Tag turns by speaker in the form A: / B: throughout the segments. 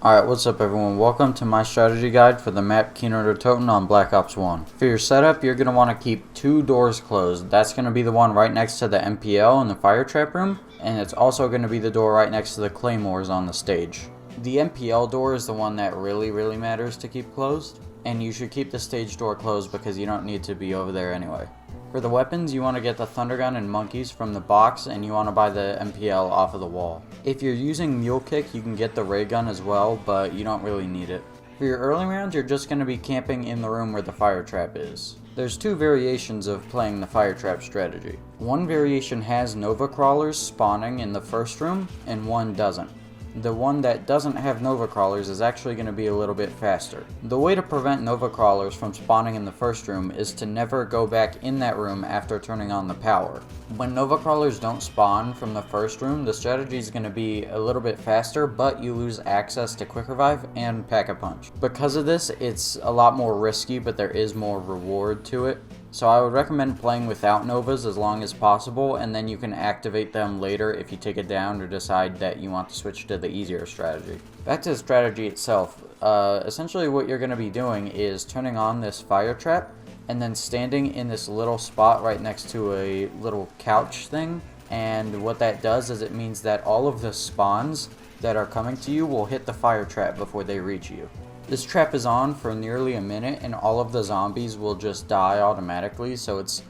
A: Alright, what's up everyone? Welcome to my strategy guide for the map Kino Der Toten on Black Ops 1. For your setup, you're going to want to keep two doors closed. That's going to be the one right next to the MPL in the fire trap room, and it's also going to be the door right next to the claymores on the stage. The MPL door is the one that really matters to keep closed, and you should keep the stage door closed because you don't need to be over there anyway. For the weapons, you want to get the thunder gun and monkeys from the box, and you want to buy the MPL off of the wall. If you're using mule kick, you can get the ray gun as well, but you don't really need it. For your early rounds, you're just going to be camping in the room where the fire trap is. There's two variations of playing the fire trap strategy. One variation has Nova crawlers spawning in the first room, and one doesn't. The one that doesn't have Nova crawlers is actually going to be a little bit faster. The way to prevent Nova crawlers from spawning in the first room is to never go back in that room after turning on the power. When Nova crawlers don't spawn from the first room, the strategy is going to be a little bit faster, but you lose access to quick revive and pack-a-punch. Because of this, it's a lot more risky, but there is more reward to it. So I would recommend playing without Novas as long as possible, and then you can activate them later if you take it down or decide that you want to switch to the easier strategy. Back to the strategy itself, essentially what you're going to be doing is turning on this fire trap and then standing in this little spot right next to a little couch thing, and what that does is it means that all of the spawns that are coming to you will hit the fire trap before they reach you. This trap is on for nearly a minute and all of the zombies will just die automatically, so it's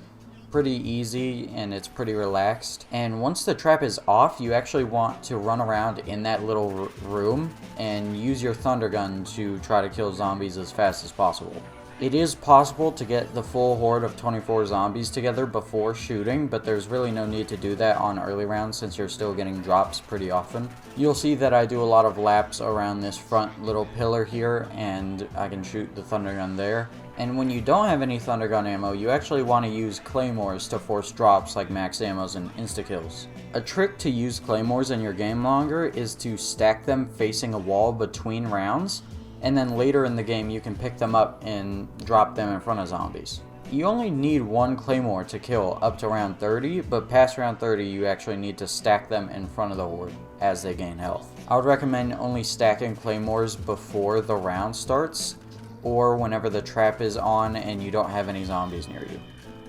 A: pretty easy and it's pretty relaxed. And once the trap is off, you actually want to run around in that little room and use your thunder gun to try to kill zombies as fast as possible. It is possible to get the full horde of 24 zombies together before shooting, but there's really no need to do that on early rounds since you're still getting drops pretty often. You'll see that I do a lot of laps around this front little pillar here, and I can shoot the thunder gun there. And when you don't have any thunder gun ammo, you actually want to use claymores to force drops like max ammos and insta-kills. A trick to use claymores in your game longer is to stack them facing a wall between rounds, and then later in the game you can pick them up and drop them in front of zombies. You only need one claymore to kill up to round 30, but past round 30 you actually need to stack them in front of the horde as they gain health. I would recommend only stacking claymores before the round starts, or whenever the trap is on and you don't have any zombies near you.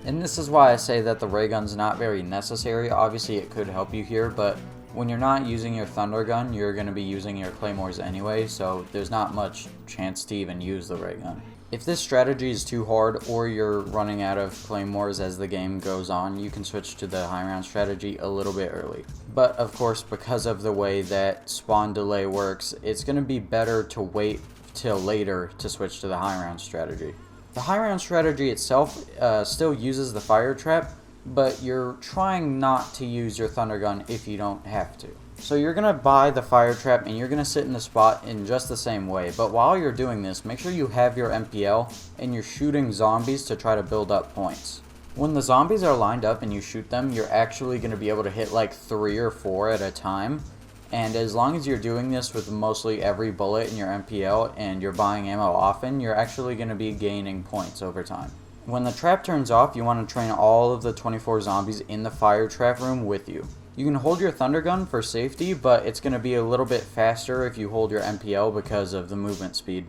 A: And this is why I say that the ray gun's not very necessary. Obviously it could help you here, but when you're not using your thunder gun, you're going to be using your claymores anyway, so there's not much chance to even use the ray gun. If this strategy is too hard or you're running out of claymores as the game goes on, you can switch to the high round strategy a little bit early. But of course, because of the way that spawn delay works, it's going to be better to wait till later to switch to the high round strategy. The high round strategy itself still uses the fire trap, but you're trying not to use your thunder gun if you don't have to. So you're going to buy the fire trap and you're going to sit in the spot in just the same way, but while you're doing this, make sure you have your MPL and you're shooting zombies to try to build up points. When the zombies are lined up and you shoot them, you're actually going to be able to hit like 3 or 4 at a time, and as long as you're doing this with mostly every bullet in your MPL and you're buying ammo often, you're actually going to be gaining points over time. When the trap turns off, you want to train all of the 24 zombies in the fire trap room with you. You can hold your thunder gun for safety, but it's going to be a little bit faster if you hold your MPL because of the movement speed.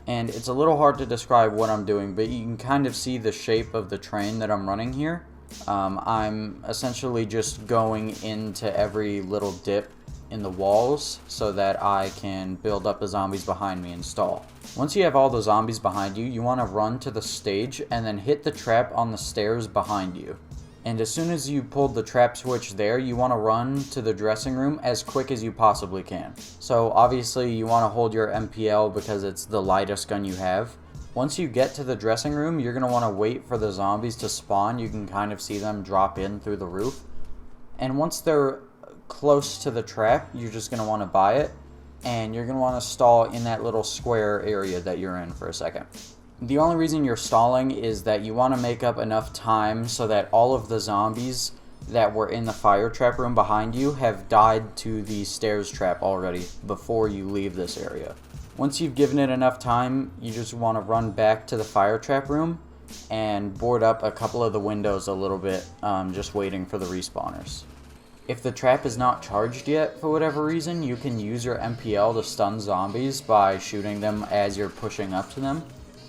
A: And it's a little hard to describe what I'm doing, but you can kind of see the shape of the train that I'm running here. I'm essentially just going into every little dip in the walls so that I can build up the zombies behind me and stall. Once you have all the zombies behind you, you want to run to the stage and then hit the trap on the stairs behind you. And as soon as you pulled the trap switch there, you want to run to the dressing room as quick as you possibly can. So obviously you want to hold your MPL because it's the lightest gun you have. Once you get to the dressing room, you're going to want to wait for the zombies to spawn. You can kind of see them drop in through the roof. And once they're close to the trap, you're just going to want to buy it, and you're going to want to stall in that little square area that you're in for a second. The only reason you're stalling is that you want to make up enough time so that all of the zombies that were in the fire trap room behind you have died to the stairs trap already before you leave this area. Once you've given it enough time, you just want to run back to the fire trap room and board up a couple of the windows a little bit, just waiting for the respawners. If the trap is not charged yet for whatever reason, you can use your MPL to stun zombies by shooting them as you're pushing up to them.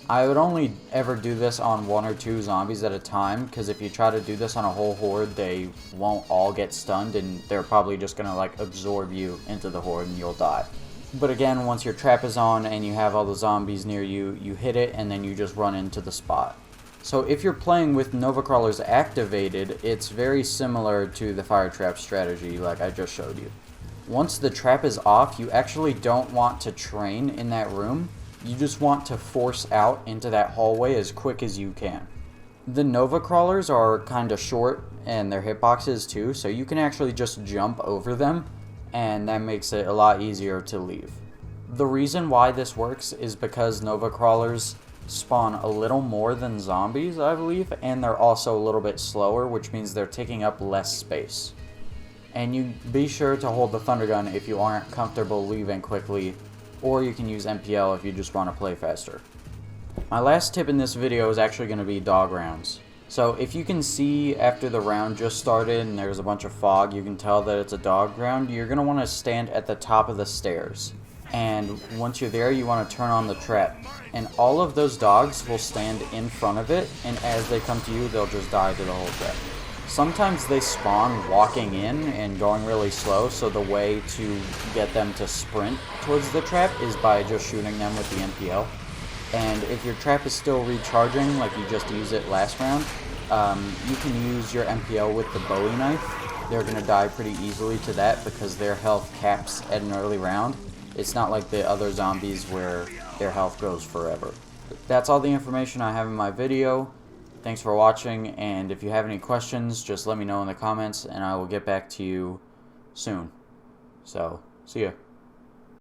A: I would only ever do this on 1 or 2 zombies at a time, because if you try to do this on a whole horde, they won't all get stunned and they're probably just gonna like absorb you into the horde and you'll die. But again, once your trap is on and you have all the zombies near you, you hit it and then you just run into the spot. So if you're playing with Nova Crawlers activated, it's very similar to the fire trap strategy like I just showed you. Once the trap is off, you actually don't want to train in that room. You just want to force out into that hallway as quick as you can. The Nova Crawlers are kind of short and their hitboxes too, so you can actually just jump over them, and that makes it a lot easier to leave. The reason why this works is because Nova Crawlers spawn a little more than zombies, I believe, and they're also a little bit slower, which means they're taking up less space. And you be sure to hold the Thunder Gun if you aren't comfortable leaving quickly, or you can use MPL if you just want to play faster. My last tip in this video is actually going to be dog rounds. So if you can see after the round just started and there's a bunch of fog, you can tell that it's a dog round. You're going to want to stand at the top of the stairs. And once you're there, you want to turn on the trap. And all of those dogs will stand in front of it, and as they come to you, they'll just die to the whole trap. Sometimes they spawn walking in and going really slow, so the way to get them to sprint towards the trap is by just shooting them with the MPL. And if your trap is still recharging, like you just used it last round, you can use your MPL with the Bowie knife. They're going to die pretty easily to that because their health caps at an early round. It's not like the other zombies where their health goes forever. That's all the information I have in my video. Thanks for watching, and if you have any questions, just let me know in the comments and I will get back to you soon. So, see ya.